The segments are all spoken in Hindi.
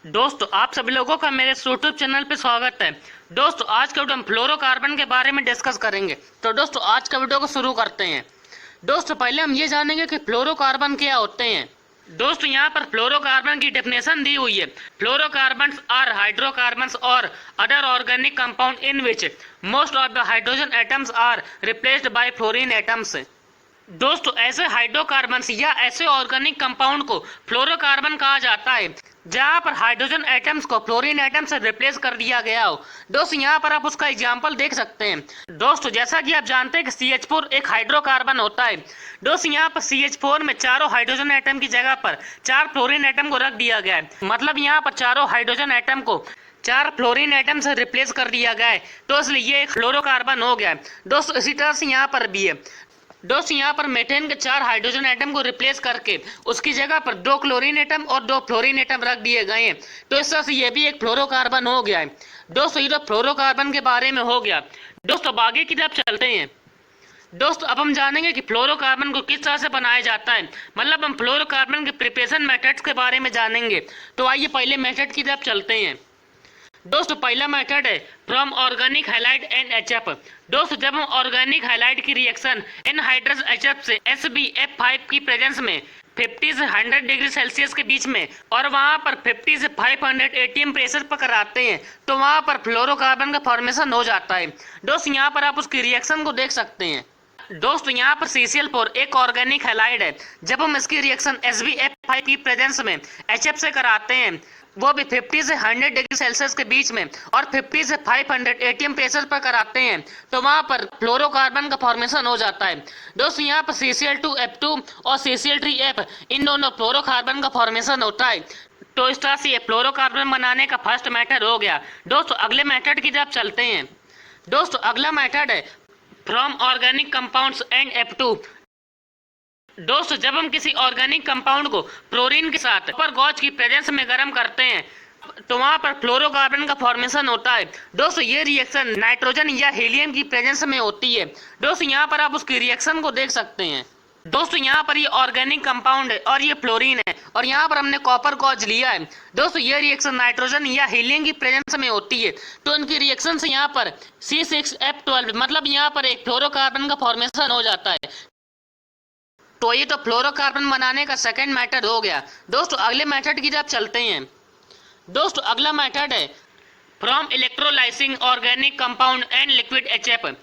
दोस्तों आप सभी लोगों का मेरे यूट्यूब चैनल पे स्वागत है। दोस्तों आज के वीडियो हम फ्लोरोकार्बन के बारे में डिस्कस करेंगे। तो दोस्तों आज का वीडियो को शुरू करते हैं। दोस्तों पहले हम ये जानेंगे कि फ्लोरोकार्बन क्या होते हैं। दोस्तों यहाँ पर फ्लोरोकार्बन की डेफिनेशन दी हुई है। फ्लोरोकार्बन्स आर हाइड्रोकार्बन्स और other organic compound in which most of the hydrogen atoms are replaced by fluorine atoms. दोस्तों ऐसे हाइड्रोकार्बन्स या ऐसे ऑर्गेनिक कंपाउंड को फ्लोरोकार्बन कहा जाता है जहां पर हाइड्रोजन एटम्स को फ्लोरीन एटम से रिप्लेस कर दिया गया हो। दोस्तों यहाँ पर आप उसका एग्जांपल देख सकते हैं। दोस्तों जैसा कि आप जानते हैं कि CH4 एक हाइड्रोकार्बन होता है। दोस्तों यहाँ पर CH4 में चारों हाइड्रोजन एटम की जगह पर 4 फ्लोरीन एटम को रख दिया गया है। मतलब यहाँ पर चारों हाइड्रोजन एटम को 4 फ्लोरीन एटम से रिप्लेस कर दिया गया है, तो इसलिए ये एक फ्लोरोकार्बन हो गया है। दोस्तों इसी तरह से यहाँ पर भी है। दोस्तों यहाँ पर मेथेन के 4 हाइड्रोजन एटम को रिप्लेस करके उसकी जगह पर 2 क्लोरीन एटम और 2 फ्लोरीन एटम रख दिए गए हैं, तो इस तरह से ये भी एक फ्लोरोकार्बन हो गया है। दोस्तों ये तो फ्लोरोकार्बन के बारे में हो गया। दोस्तों अब आगे की तरफ चलते हैं। दोस्तों अब हम जानेंगे कि फ्लोरोकार्बन को किस तरह से बनाया जाता है। मतलब हम फ्लोरोकार्बन के प्रिपरेशन मेथड्स के बारे में जानेंगे। तो आइए पहले मेथड की तरफ चलते हैं। दोस्तों पहला मेथड है फ्रॉम ऑर्गेनिक हैलाइड NHF। दोस्तों जब हम ऑर्गेनिक हैलाइड की रिएक्शन एनहाइड्रस HF से SbF5 की प्रेजेंस में 50 से 100 डिग्री सेल्सियस के बीच में और वहां पर 50 से 500 ATM प्रेशर पर कराते हैं, तो वहां पर फ्लोरोकार्बन का फॉर्मेशन हो जाता है। दोस्तों यहाँ पर आप उसकी रिएक्शन को देख सकते हैं। दोस्तों यहाँ पर CCl4 एक ऑर्गेनिक हैलाइड है। जब हम इसकी रिएक्शन SbF5 की प्रेजेंस में HF से कराते हैं, वो भी 50 से 100 डिग्री सेल्सियस के बीच में और 50 से 500 ATM प्रेशर पर कराते हैं, तो वहां पर फ्लोरोकार्बन का फॉर्मेशन हो जाता है। दोस्तों यहाँ पर CCl2F2 और CCl3F इन दोनों फ्लोरोकार्बन का फॉर्मेशन होता है। तो इस तरह से ये फ्लोरोकार्बन बनाने का फर्स्ट मेथड हो गया। दोस्तों अगले मेथड की तरफ चलते हैं। दोस्तों अगला मेथड है फ्रॉम ऑर्गेनिक कंपाउंड्स NF2। दोस्तों जब हम किसी ऑर्गेनिक कंपाउंड को फ्लोरीन के साथ सुपर गॉज की प्रेजेंस में गर्म करते हैं, तो वहां पर फ्लोरोकार्बन का फॉर्मेशन होता है। दोस्तों ये रिएक्शन नाइट्रोजन या हीलियम की प्रेजेंस में होती है। दोस्तों यहाँ पर आप उसकी रिएक्शन को देख सकते हैं। दोस्तों यहाँ पर ये ऑर्गेनिक कंपाउंड है और ये फ्लोरीन है और यहाँ पर हमने कॉपर गॉज लिया है। दोस्तों ये रिएक्शन नाइट्रोजन या हीलियम की प्रेजेंस में होती है, तो इनकी रिएक्शन से यहाँ पर C6F12 मतलब यहाँ पर एक फ्लोरोकार्बन का फॉर्मेशन हो जाता है। तो ये तो फ्लोरोकार्बन बनाने का सेकंड मेथड हो गया। दोस्तों अगले मेथड की तरफ चलते हैं। दोस्तों अगला मेथड है from electrolysing organic compound and liquid HF।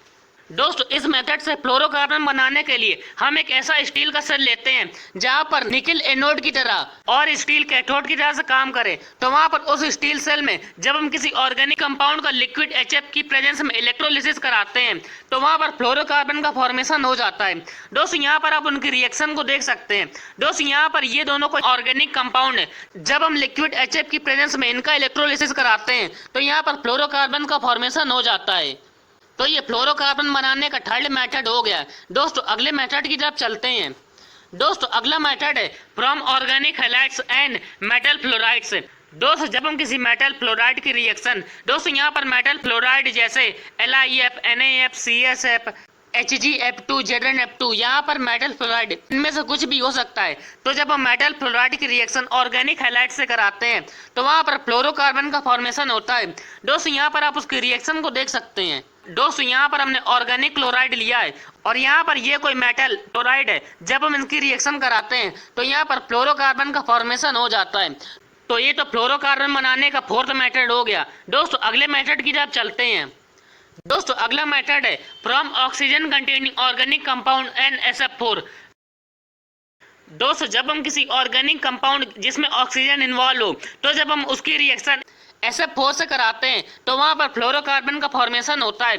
दोस्तों इस मेथड से फ्लोरोकार्बन बनाने के लिए हम एक ऐसा स्टील का सेल लेते हैं जहां पर निकल एनोड की तरह और स्टील कैथोड की तरह से काम करे। तो वहां पर उस स्टील सेल में जब हम किसी ऑर्गेनिक कंपाउंड का लिक्विड HF की प्रेजेंस में इलेक्ट्रोलिसिस कराते हैं, तो वहां पर फ्लोरोकार्बन का फॉर्मेशन हो जाता है। दोस्तों यहाँ पर आप उनकी रिएक्शन को देख सकते हैं। दोस्तों यहाँ पर ये दोनों को ऑर्गेनिक कंपाउंड है। जब हम लिक्विड HF की प्रेजेंस में इनका इलेक्ट्रोलिसिस कराते हैं, तो यहाँ पर फ्लोरोकार्बन का फॉर्मेशन हो जाता है। तो ये फ्लोरोकार्बन बनाने का थर्ड मेथड हो गया। दोस्तों अगले मेथड की तरफ चलते हैं। दोस्तों अगला मेथड है from organic halides and metal fluorides. दोस्तों जब हम किसी मेटल फ्लोराइड की रिएक्शन, दोस्तों यहाँ पर मेटल फ्लोराइड जैसे LiF, NaF, CSF, HgF2, ZnF2, यहाँ पर मेटल फ्लोराइड इनमें से कुछ भी हो सकता है। तो जब हम मेटल फ्लोराइड की रिएक्शन ऑर्गेनिक हैलाइड से कराते हैं, तो वहाँ पर फ्लोरोकार्बन का फॉर्मेशन होता है। दोस्तों यहाँ पर आप उसकी रिएक्शन को देख सकते हैं। दोस्तों यहाँ पर हमने ऑर्गेनिक क्लोराइड लिया है और यहाँ पर ये कोई मेटल क्लोराइड है। जब हम इनकी रिएक्शन कराते हैं, तो यहाँ पर फ्लोरोकार्बन का फॉर्मेशन हो जाता है। तो ये तो फ्लोरोकार्बन बनाने का फोर्थ मेथड हो गया। दोस्तों अगले मेथड की तरफ चलते हैं। दोस्तों अगला मेथड है from oxygen containing organic compound NSF4। दोस्तों जब हम किसी ऑर्गेनिक कंपाउंड जिसमें ऑक्सीजन इन्वॉल्व हो, तो जब हम उसकी रिएक्शन SF4 से कराते हैं, तो वहां पर फ्लोरोकार्बन का फॉर्मेशन होता है।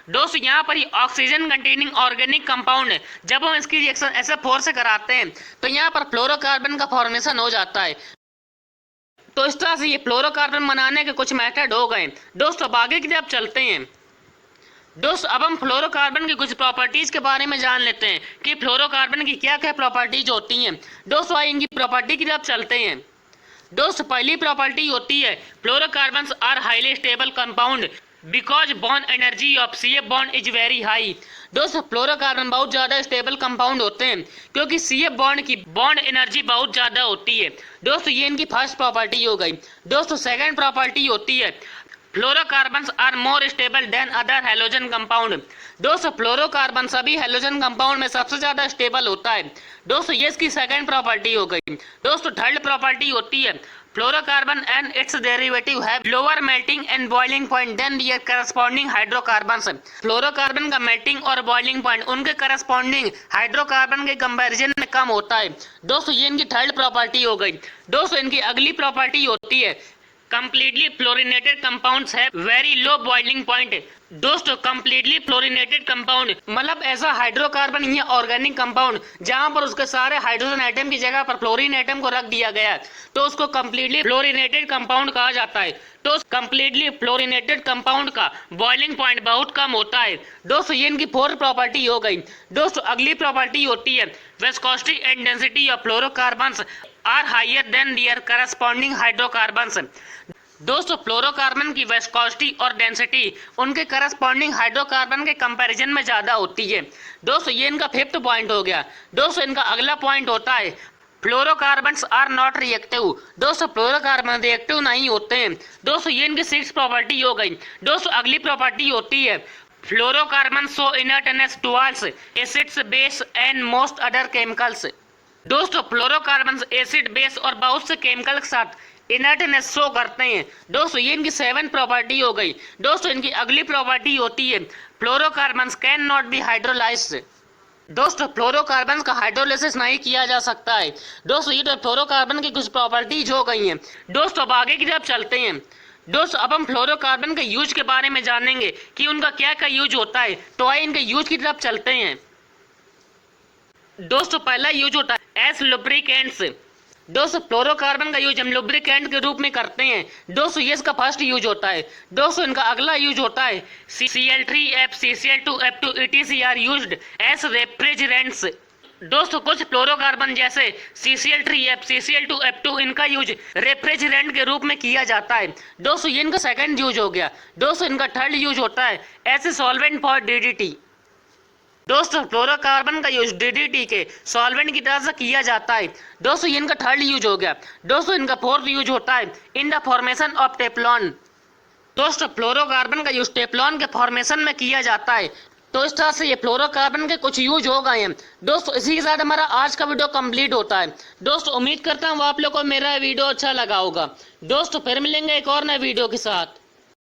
दोस्तों यहाँ पर ही ऑक्सीजन कंटेनिंग ऑर्गेनिक कंपाउंड है। जब हम इसकी रिएक्शन SF4 से कराते हैं, तो यहाँ पर फ्लोरोकार्बन का फॉर्मेशन हो जाता है। तो इस तरह से ये फ्लोरोकार्बन बनाने के कुछ मेथड हो गए। दोस्तों अब आगे की तरफ चलते हैं। दोस्तों अब हम फ्लोरोकार्बन की कुछ प्रॉपर्टीज के बारे में जान लेते हैं कि फ्लोरोकार्बन की क्या क्या प्रॉपर्टीज होती हैं। दोस्तों आइए इनकी प्रॉपर्टी की तरफ चलते हैं। दोस्तों पहली प्रॉपर्टी होती है fluorocarbons are highly stable compound because bond energy of CF bond is very high. दोस्तों फ्लोरोकार्बन बहुत ज़्यादा स्टेबल कंपाउंड होते हैं क्योंकि CF बॉन्ड की बॉन्ड एनर्जी बहुत ज़्यादा होती है। दोस्तों ये इनकी फर्स्ट प्रॉपर्टी हो गई। दोस्तों सेकंड प्रॉपर्टी होती है fluorocarbons are more stable than other halogen compound. दोस्तों फ्लोरोकार्बन सभी हैलोजन कंपाउंड में सबसे ज्यादा स्टेबल होता है। दोस्तों ये इसकी सेकंड प्रॉपर्टी हो गई। दोस्तों थर्ड प्रॉपर्टी होती है fluorocarbon and its derivative have lower melting and boiling point then their corresponding hydrocarbons. Fluorocarbon का मेल्टिंग और बॉइलिंग पॉइंट उनके करस्पॉन्डिंग हाइड्रोकार्बन के कंपैरिजन में कम होता है। दोस्तों ये इनकी थर्ड प्रॉपर्टी हो गई। दोस्तों इनकी अगली प्रॉपर्टी होती है completely fluorinated compounds have very low boiling point। दोस्तों completely fluorinated compound मतलब ऐसा हाइड्रोकार्बन या ऑर्गेनिक कंपाउंड जहां पर उसके सारे हाइड्रोजन एटम की जगह पर फ्लोरीन एटम को रख दिया गया है तो उसको completely fluorinated कंपाउंड कहा जाता है। तो completely fluorinated कंपाउंड का बॉइलिंग पॉइंट बहुत कम होता है। दोस्तों ये इनकी फोर्थ प्रॉपर्टी हो गई। दोस्तों अगली प्रॉपर्टी होती है viscosity and density of fluorocarbons are higher than their corresponding hydrocarbons. दोस्तों फ्लोरोकार्बन की विस्कोसिटी और डेंसिटी उनके करस्पॉन्डिंग हाइड्रोकार्बन के कंपैरिजन में ज़्यादा होती है। दोस्तों ये इनका फिफ्थ पॉइंट हो गया। दोस्तों इनका अगला पॉइंट होता है फ्लोरोकार्बन्स आर नॉट रिएक्टिव। दोस्तों फ्लोरोकार्बन रिएक्टिव नहीं होते हैं। दोस्तों ये इनकी सिक्स प्रॉपर्टी हो गई। दोस्तों अगली प्रॉपर्टी होती है fluorocarbon show inertness towards acids base and most other chemicals. दोस्तों फ्लोरोकार्बन एसिड बेस और बहुत से केमिकल के साथ इनर्टनेस शो करते हैं। दोस्तों ये इनकी सेवन प्रॉपर्टी हो गई। दोस्तों इनकी अगली प्रॉपर्टी होती है fluorocarbon can not be hydrolysed. दोस्तों फ्लोरोकार्बन का हाइड्रोलिसिस नहीं किया जा सकता है। दोस्तों ये तो फ्लोरोकार्बन की कुछ प्रॉपर्टीज हो गई हैं। दोस्तों अब आगे की तरफ चलते हैं। दोस्तों अब हम फ्लोरोकार्बन के यूज के बारे में जानेंगे कि उनका क्या क्या यूज होता है। तो आइए इनके यूज की तरफ चलते हैं। दोस्तों पहला यूज होता है एस लुब्रिकेंट्स। दोस्तों फ्लोरोकार्बन का यूज हम लुब्रिकेंट के रूप में करते हैं। दोस्तों ये इसका फर्स्ट यूज होता है। दोस्तों इनका अगला यूज होता है Cl3F CCl2F2 etc are used as refrigerants. दोस्तों कुछ फ्लोरोकार्बन जैसे Cl3F CCl2F2 इनका यूज रेफ्रिजरेंट के रूप में किया जाता है। दोस्तों ये इनका सेकंड यूज हो गया। दोस्तों इनका थर्ड यूज होता है as a solvent for DDT। दोस्तों फ्लोरोकार्बन का यूज DDT के सॉल्वेंट की तरह से किया जाता है। दोस्तों ये इनका थर्ड यूज हो गया। दोस्तों इनका फोर्थ यूज होता है in the formation of Teflon. दोस्तों फ्लोरोकार्बन का यूज टेफ्लॉन के फॉर्मेशन में किया जाता है। तो इस तरह से ये फ्लोरोकार्बन के कुछ यूज हो गए हैं। दोस्तों इसी के साथ हमारा आज का वीडियो कंप्लीट होता है। दोस्तों उम्मीद करता हूँ आप लोग को मेरा वीडियो अच्छा लगा होगा। दोस्तों फिर मिलेंगे एक और नए वीडियो के साथ।